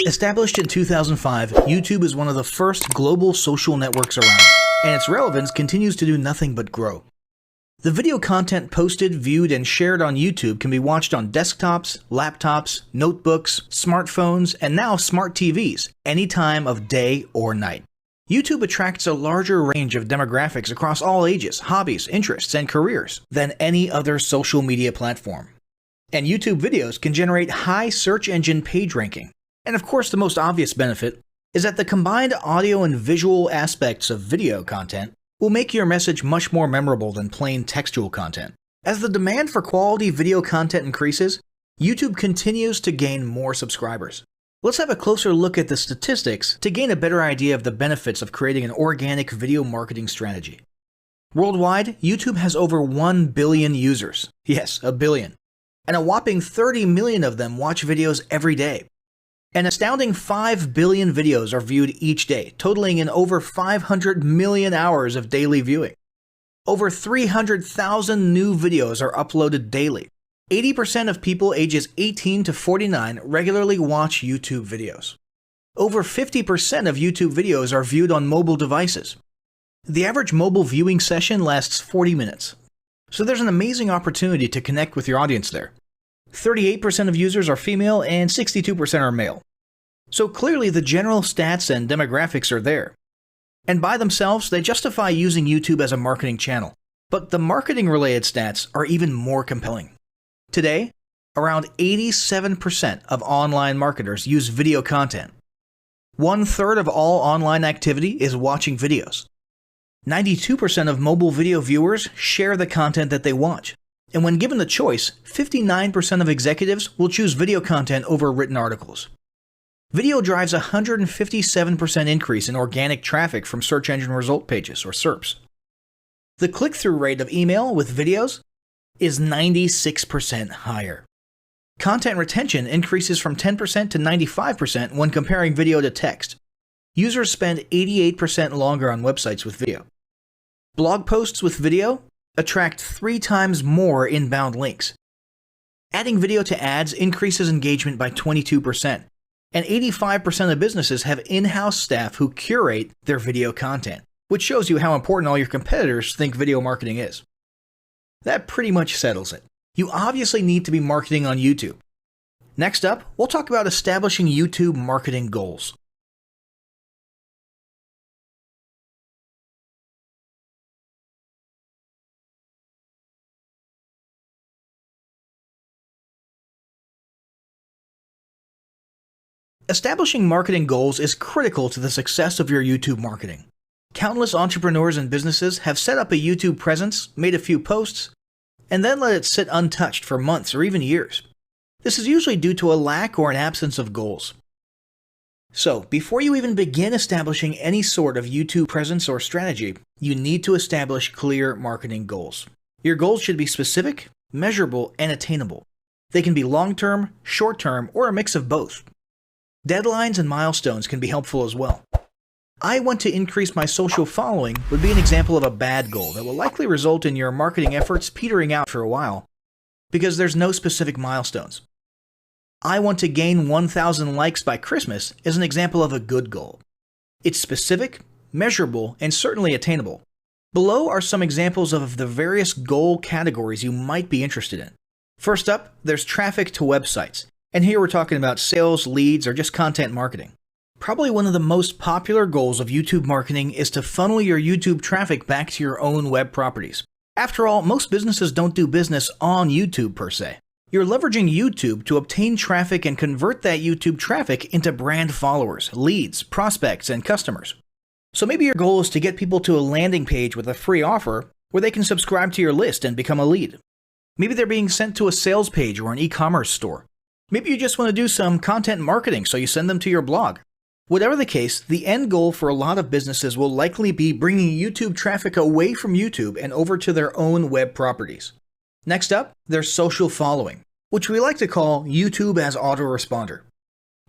Established in 2005, YouTube is one of the first global social networks around, and its relevance continues to do nothing but grow. The video content posted, viewed, and shared on YouTube can be watched on desktops, laptops, notebooks, smartphones, and now smart TVs, any time of day or night. YouTube attracts a larger range of demographics across all ages, hobbies, interests, and careers than any other social media platform. And YouTube videos can generate high search engine page ranking. And of course, the most obvious benefit is that the combined audio and visual aspects of video content will make your message much more memorable than plain textual content. As the demand for quality video content increases, YouTube continues to gain more subscribers. Let's have a closer look at the statistics to gain a better idea of the benefits of creating an organic video marketing strategy. Worldwide, YouTube has over 1 billion users. Yes, a billion. And a whopping 30 million of them watch videos every day. An astounding 5 billion videos are viewed each day, totaling in over 500 million hours of daily viewing. Over 300,000 new videos are uploaded daily. 80% of people ages 18 to 49 regularly watch YouTube videos. Over 50% of YouTube videos are viewed on mobile devices. The average mobile viewing session lasts 40 minutes. So there's an amazing opportunity to connect with your audience there. 38% of users are female and 62% are male. So clearly the general stats and demographics are there. And by themselves, they justify using YouTube as a marketing channel. But the marketing-related stats are even more compelling. Today, around 87% of online marketers use video content. 1/3 of all online activity is watching videos. 92% of mobile video viewers share the content that they watch. And when given the choice, 59% of executives will choose video content over written articles. Video drives a 157% increase in organic traffic from search engine result pages, or SERPs. The click-through rate of email with videos is 96% higher. Content retention increases from 10% to 95% when comparing video to text. Users spend 88% longer on websites with video. Blog posts with video attract 3 times more inbound links. Adding video to ads increases engagement by 22%, and 85% of businesses have in-house staff who curate their video content, which shows you how important all your competitors think video marketing is. That pretty much settles it. You obviously need to be marketing on YouTube. Next up, we'll talk about establishing YouTube marketing goals. Establishing marketing goals is critical to the success of your YouTube marketing. Countless entrepreneurs and businesses have set up a YouTube presence, made a few posts, and then let it sit untouched for months or even years. This is usually due to a lack or an absence of goals. So, before you even begin establishing any sort of YouTube presence or strategy, you need to establish clear marketing goals. Your goals should be specific, measurable, and attainable. They can be long-term, short-term, or a mix of both. Deadlines and milestones can be helpful as well. I want to increase my social following would be an example of a bad goal that will likely result in your marketing efforts petering out for a while because there's no specific milestones. I want to gain 1,000 likes by Christmas is an example of a good goal. It's specific, measurable, and certainly attainable. Below are some examples of the various goal categories you might be interested in. First up, there's traffic to websites. And here we're talking about sales, leads, or just content marketing. Probably one of the most popular goals of YouTube marketing is to funnel your YouTube traffic back to your own web properties. After all, most businesses don't do business on YouTube per se. You're leveraging YouTube to obtain traffic and convert that YouTube traffic into brand followers, leads, prospects, and customers. So maybe your goal is to get people to a landing page with a free offer where they can subscribe to your list and become a lead. Maybe they're being sent to a sales page or an e-commerce store. Maybe you just want to do some content marketing, so you send them to your blog. Whatever the case, the end goal for a lot of businesses will likely be bringing YouTube traffic away from YouTube and over to their own web properties. Next up, there's social following, which we like to call YouTube as autoresponder.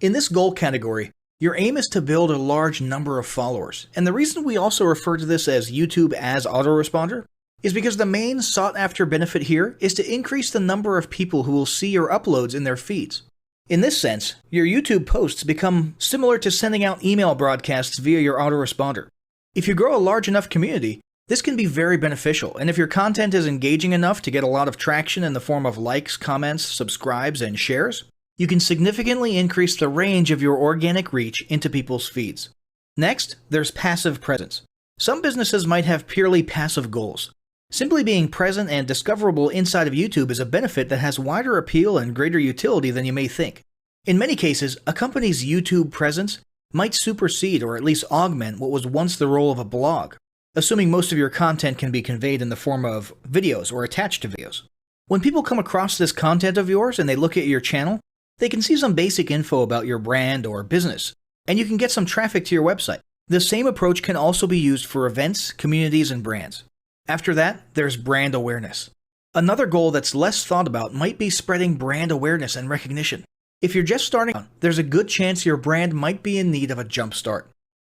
In this goal category, your aim is to build a large number of followers, and the reason we also refer to this as YouTube as autoresponder is because the main sought-after benefit here is to increase the number of people who will see your uploads in their feeds. In this sense, your YouTube posts become similar to sending out email broadcasts via your autoresponder. If you grow a large enough community, this can be very beneficial, and if your content is engaging enough to get a lot of traction in the form of likes, comments, subscribes, and shares, you can significantly increase the range of your organic reach into people's feeds. Next, there's passive presence. Some businesses might have purely passive goals. Simply being present and discoverable inside of YouTube is a benefit that has wider appeal and greater utility than you may think. In many cases, a company's YouTube presence might supersede or at least augment what was once the role of a blog, assuming most of your content can be conveyed in the form of videos or attached to videos. When people come across this content of yours and they look at your channel, they can see some basic info about your brand or business, and you can get some traffic to your website. The same approach can also be used for events, communities, and brands. After that, there's brand awareness. Another goal that's less thought about might be spreading brand awareness and recognition. If you're just starting out, there's a good chance your brand might be in need of a jump start.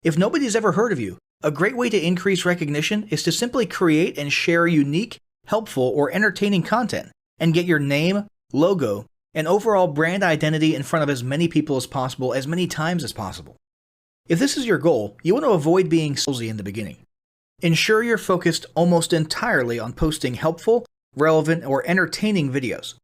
If nobody's ever heard of you, a great way to increase recognition is to simply create and share unique, helpful, or entertaining content and get your name, logo, and overall brand identity in front of as many people as possible as many times as possible. If this is your goal, you want to avoid being salesy in the beginning. Ensure you're focused almost entirely on posting helpful, relevant, or entertaining videos.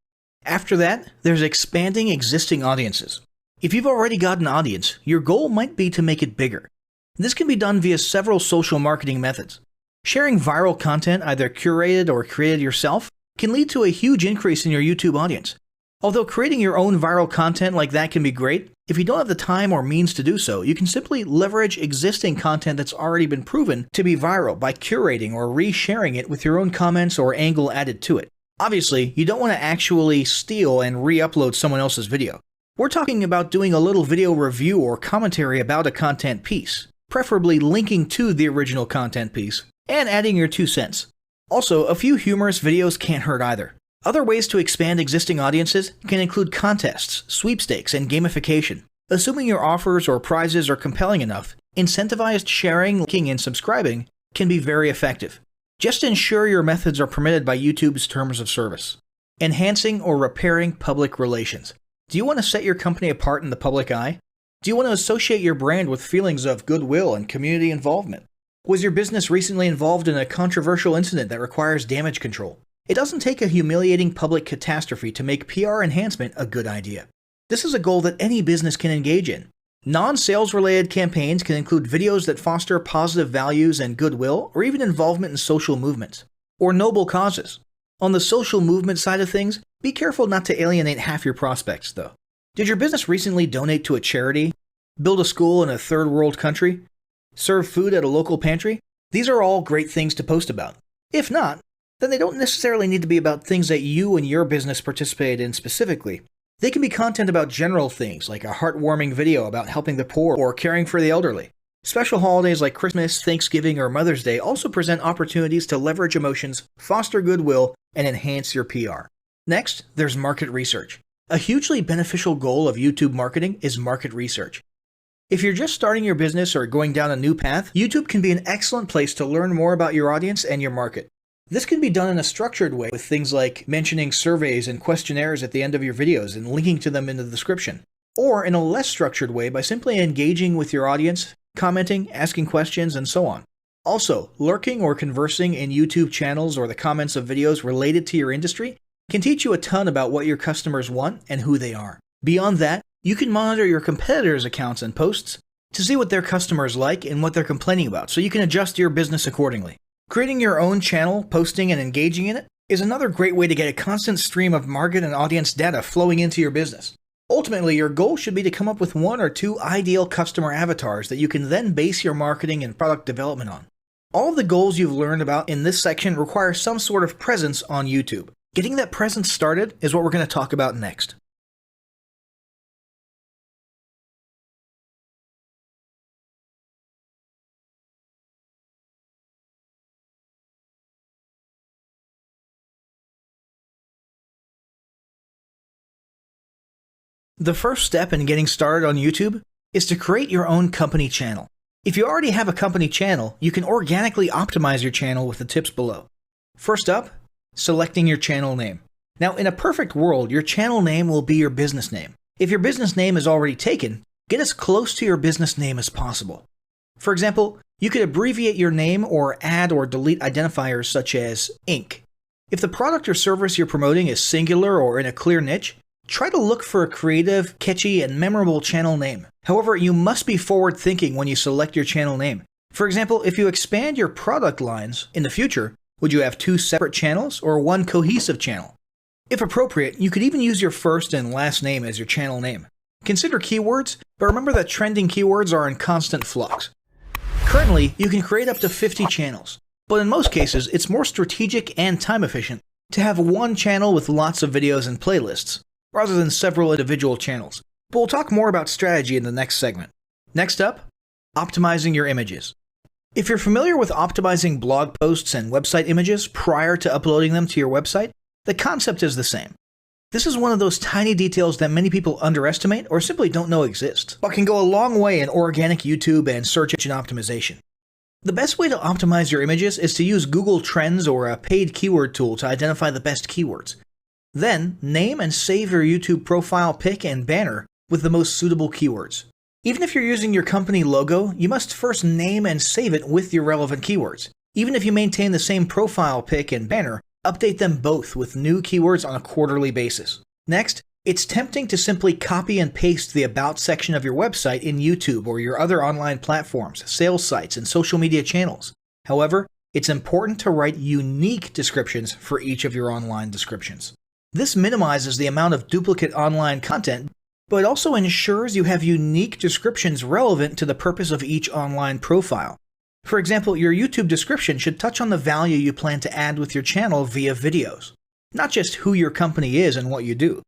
After that, there's expanding existing audiences. If you've already got an audience, your goal might be to make it bigger. This can be done via several social marketing methods. Sharing viral content, either curated or created yourself, can lead to a huge increase in your YouTube audience. Although creating your own viral content like that can be great, if you don't have the time or means to do so, you can simply leverage existing content that's already been proven to be viral by curating or resharing it with your own comments or angle added to it. Obviously, you don't want to actually steal and re-upload someone else's video. We're talking about doing a little video review or commentary about a content piece, preferably linking to the original content piece, and adding your 2 cents. Also, a few humorous videos can't hurt either. Other ways to expand existing audiences can include contests, sweepstakes, and gamification. Assuming your offers or prizes are compelling enough, incentivized sharing, liking, and subscribing can be very effective. Just ensure your methods are permitted by YouTube's terms of service. Enhancing or repairing public relations. Do you want to set your company apart in the public eye? Do you want to associate your brand with feelings of goodwill and community involvement? Was your business recently involved in a controversial incident that requires damage control? It doesn't take a humiliating public catastrophe to make PR enhancement a good idea. This is a goal that any business can engage in. Non-sales related campaigns can include videos that foster positive values and goodwill, or even involvement in social movements, or noble causes. On the social movement side of things, be careful not to alienate half your prospects, though. Did your business recently donate to a charity? Build a school in a third world country? Serve food at a local pantry? These are all great things to post about. If not, then they don't necessarily need to be about things that you and your business participated in specifically. They can be content about general things, like a heartwarming video about helping the poor or caring for the elderly. Special holidays like Christmas, Thanksgiving, or Mother's Day also present opportunities to leverage emotions, foster goodwill, and enhance your PR. Next, there's market research. A hugely beneficial goal of YouTube marketing is market research. If you're just starting your business or going down a new path, YouTube can be an excellent place to learn more about your audience and your market. This can be done in a structured way with things like mentioning surveys and questionnaires at the end of your videos and linking to them in the description. Or in a less structured way by simply engaging with your audience, commenting, asking questions, and so on. Also, lurking or conversing in YouTube channels or the comments of videos related to your industry can teach you a ton about what your customers want and who they are. Beyond that, you can monitor your competitors' accounts and posts to see what their customers like and what they're complaining about, so you can adjust your business accordingly. Creating your own channel, posting, and engaging in it is another great way to get a constant stream of market and audience data flowing into your business. Ultimately, your goal should be to come up with 1 or 2 ideal customer avatars that you can then base your marketing and product development on. All of the goals you've learned about in this section require some sort of presence on YouTube. Getting that presence started is what we're going to talk about next. The first step in getting started on YouTube is to create your own company channel. If you already have a company channel, you can organically optimize your channel with the tips below. First up, selecting your channel name. Now, in a perfect world, your channel name will be your business name. If your business name is already taken, get as close to your business name as possible. For example, you could abbreviate your name or add or delete identifiers such as Inc. If the product or service you're promoting is singular or in a clear niche, try to look for a creative, catchy, and memorable channel name. However, you must be forward-thinking when you select your channel name. For example, if you expand your product lines in the future, would you have 2 separate channels or 1 cohesive channel? If appropriate, you could even use your first and last name as your channel name. Consider keywords, but remember that trending keywords are in constant flux. Currently, you can create up to 50 channels, but in most cases, it's more strategic and time efficient to have one channel with lots of videos and playlists, rather than several individual channels. But we'll talk more about strategy in the next segment. Next up, optimizing your images. If you're familiar with optimizing blog posts and website images prior to uploading them to your website, the concept is the same. This is one of those tiny details that many people underestimate or simply don't know exist, but can go a long way in organic YouTube and search engine optimization. The best way to optimize your images is to use Google Trends or a paid keyword tool to identify the best keywords. Then, name and save your YouTube profile pic and banner with the most suitable keywords. Even if you're using your company logo, you must first name and save it with your relevant keywords. Even if you maintain the same profile pic and banner, update them both with new keywords on a quarterly basis. Next, it's tempting to simply copy and paste the About section of your website in YouTube or your other online platforms, sales sites, and social media channels. However, it's important to write unique descriptions for each of your online descriptions. This minimizes the amount of duplicate online content, but it also ensures you have unique descriptions relevant to the purpose of each online profile. For example, your YouTube description should touch on the value you plan to add with your channel via videos, not just who your company is and what you do.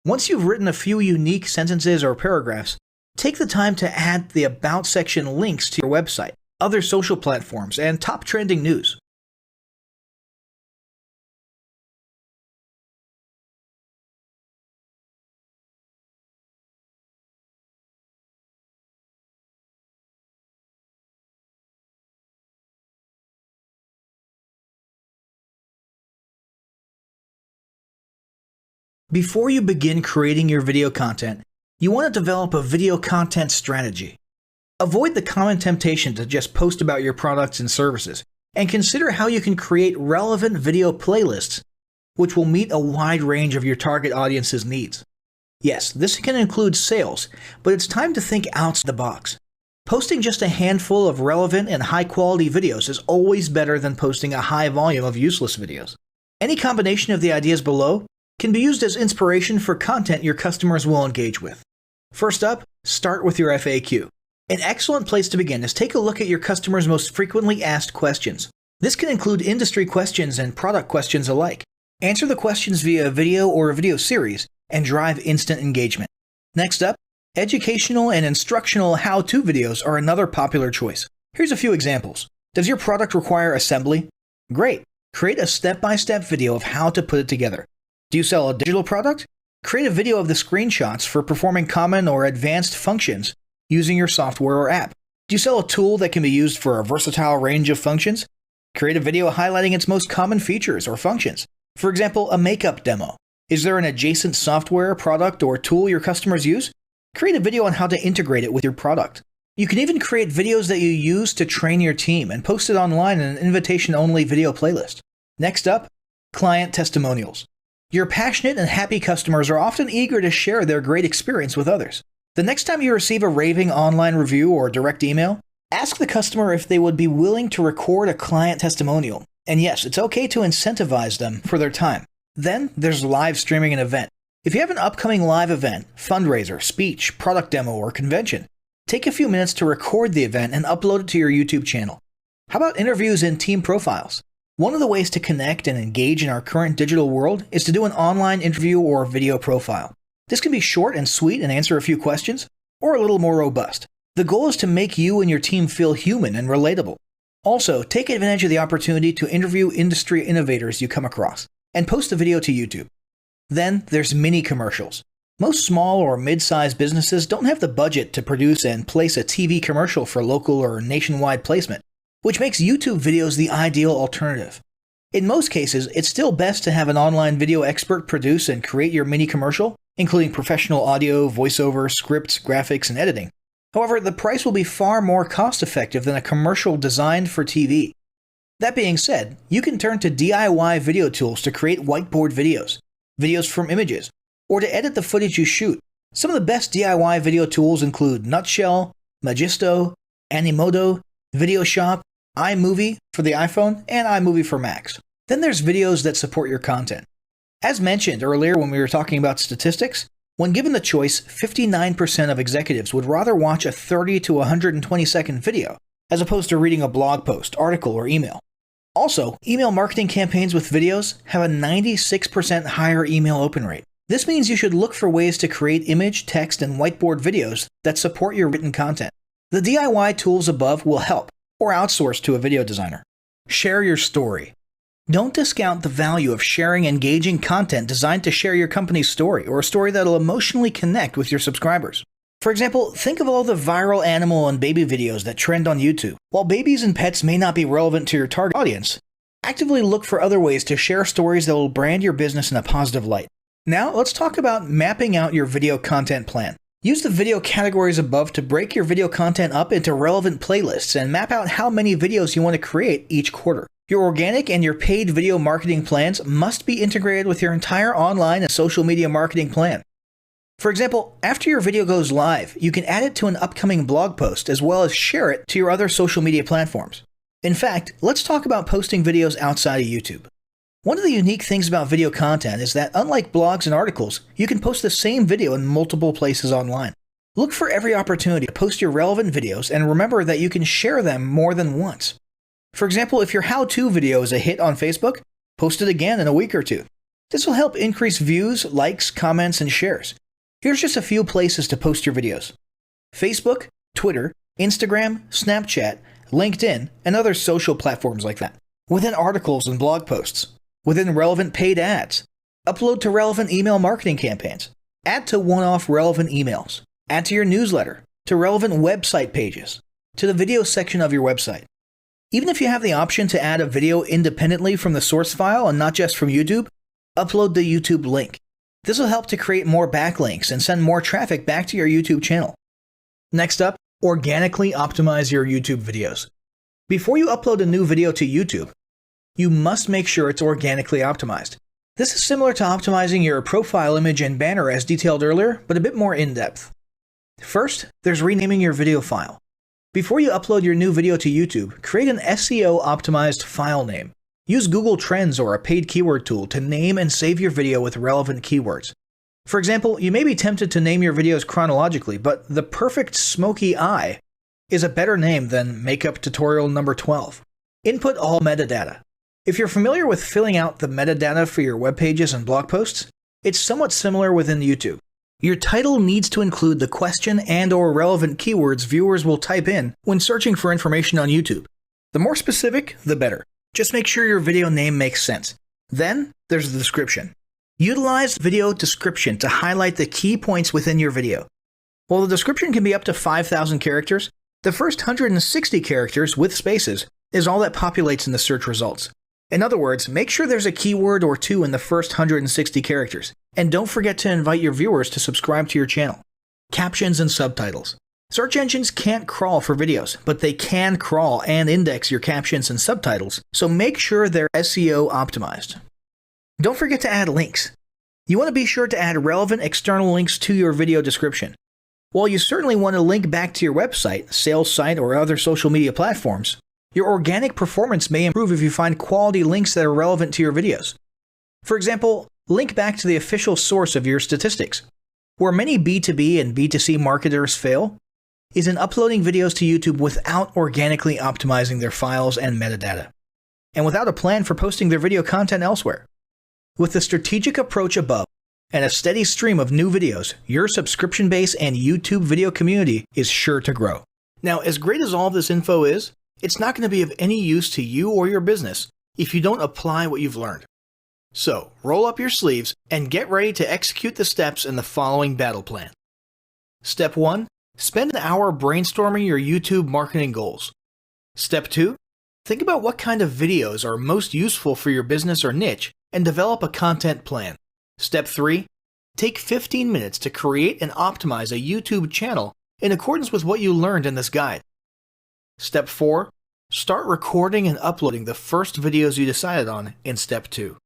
Once you've written a few unique sentences or paragraphs, take the time to add the About section links to your website, other social platforms, and top trending news. Before you begin creating your video content, you want to develop a video content strategy. Avoid the common temptation to just post about your products and services, and consider how you can create relevant video playlists which will meet a wide range of your target audience's needs. Yes, this can include sales, but it's time to think outside the box. Posting just a handful of relevant and high-quality videos is always better than posting a high volume of useless videos. Any combination of the ideas below can be used as inspiration for content your customers will engage with. First up, start with your FAQ. An excellent place to begin is take a look at your customers' most frequently asked questions. This can include industry questions and product questions alike. Answer the questions via a video or a video series and drive instant engagement. Next up, educational and instructional how-to videos are another popular choice. Here's a few examples. Does your product require assembly? Great! Create a step-by-step video of how to put it together. Do you sell a digital product? Create a video of the screenshots for performing common or advanced functions using your software or app. Do you sell a tool that can be used for a versatile range of functions? Create a video highlighting its most common features or functions. For example, a makeup demo. Is there an adjacent software, product, or tool your customers use? Create a video on how to integrate it with your product. You can even create videos that you use to train your team and post it online in an invitation-only video playlist. Next up, client testimonials. Your passionate and happy customers are often eager to share their great experience with others. The next time you receive a raving online review or direct email, ask the customer if they would be willing to record a client testimonial. And yes, it's okay to incentivize them for their time. Then there's live streaming an event. If you have an upcoming live event, fundraiser, speech, product demo, or convention, take a few minutes to record the event and upload it to your YouTube channel. How about interviews and team profiles? One of the ways to connect and engage in our current digital world is to do an online interview or video profile. This can be short and sweet and answer a few questions, or a little more robust. The goal is to make you and your team feel human and relatable. Also, take advantage of the opportunity to interview industry innovators you come across, and post the video to YouTube. Then there's mini commercials. Most small or mid-sized businesses don't have the budget to produce and place a TV commercial for local or nationwide placement, which makes YouTube videos the ideal alternative. In most cases, it's still best to have an online video expert produce and create your mini commercial including professional audio, voiceover, scripts, graphics, and editing. However, the price will be far more cost-effective than a commercial designed for TV. That being said, you can turn to DIY video tools to create whiteboard videos, videos from images, or to edit the footage you shoot. Some of the best DIY video tools include Nutshell, Magisto, Animoto, VideoShop, iMovie for the iPhone, and iMovie for Macs. Then there's videos that support your content. As mentioned earlier when we were talking about statistics, when given the choice, 59% of executives would rather watch a 30 to 120 second video as opposed to reading a blog post, article, or email. Also, email marketing campaigns with videos have a 96% higher email open rate. This means you should look for ways to create image, text, and whiteboard videos that support your written content. The DIY tools above will help, or outsource to a video designer. Share your story. Don't discount the value of sharing engaging content designed to share your company's story, or a story that'll emotionally connect with your subscribers. For example, think of all the viral animal and baby videos that trend on YouTube. While babies and pets may not be relevant to your target audience, actively look for other ways to share stories that will brand your business in a positive light. Now, let's talk about mapping out your video content plan. Use the video categories above to break your video content up into relevant playlists and map out how many videos you want to create each quarter. Your organic and your paid video marketing plans must be integrated with your entire online and social media marketing plan. For example, after your video goes live, you can add it to an upcoming blog post as well as share it to your other social media platforms. In fact, let's talk about posting videos outside of YouTube. One of the unique things about video content is that unlike blogs and articles, you can post the same video in multiple places online. Look for every opportunity to post your relevant videos and remember that you can share them more than once. For example, if your how-to video is a hit on Facebook, post it again in a week or two. This will help increase views, likes, comments, and shares. Here's just a few places to post your videos: Facebook, Twitter, Instagram, Snapchat, LinkedIn, and other social platforms like that. Within articles and blog posts. Within relevant paid ads. Upload to relevant email marketing campaigns. Add to one-off relevant emails. Add to your newsletter. To relevant website pages. To the video section of your website. Even if you have the option to add a video independently from the source file and not just from YouTube, upload the YouTube link. This will help to create more backlinks and send more traffic back to your YouTube channel. Next up, organically optimize your YouTube videos. Before you upload a new video to YouTube, you must make sure it's organically optimized. This is similar to optimizing your profile image and banner as detailed earlier, but a bit more in-depth. First, there's renaming your video file. Before you upload your new video to YouTube, create an SEO-optimized file name. Use Google Trends or a paid keyword tool to name and save your video with relevant keywords. For example, you may be tempted to name your videos chronologically, but the perfect smoky eye is a better name than makeup tutorial number 12. Input all metadata. If you're familiar with filling out the metadata for your web pages and blog posts, it's somewhat similar within YouTube. Your title needs to include the question and/or relevant keywords viewers will type in when searching for information on YouTube. The more specific, the better. Just make sure your video name makes sense. Then, there's the description. Utilize video description to highlight the key points within your video. While the description can be up to 5,000 characters, the first 160 characters with spaces is all that populates in the search results. In other words, make sure there's a keyword or two in the first 160 characters, and don't forget to invite your viewers to subscribe to your channel. Captions and subtitles. Search engines can't crawl for videos, but they can crawl and index your captions and subtitles, so make sure they're SEO optimized. Don't forget to add links. You want to be sure to add relevant external links to your video description. While you certainly want to link back to your website, sales site, or other social media platforms, your organic performance may improve if you find quality links that are relevant to your videos. For example, link back to the official source of your statistics. Where many B2B and B2C marketers fail is in uploading videos to YouTube without organically optimizing their files and metadata, and without a plan for posting their video content elsewhere. With the strategic approach above and a steady stream of new videos, your subscription base and YouTube video community is sure to grow. Now, as great as all of this info is, it's not going to be of any use to you or your business if you don't apply what you've learned. So, roll up your sleeves and get ready to execute the steps in the following battle plan. Step 1. Spend an hour brainstorming your YouTube marketing goals. Step 2. Think about what kind of videos are most useful for your business or niche and develop a content plan. Step 3. Take 15 minutes to create and optimize a YouTube channel in accordance with what you learned in this guide. Step 4. Start recording and uploading the first videos you decided on in Step 2.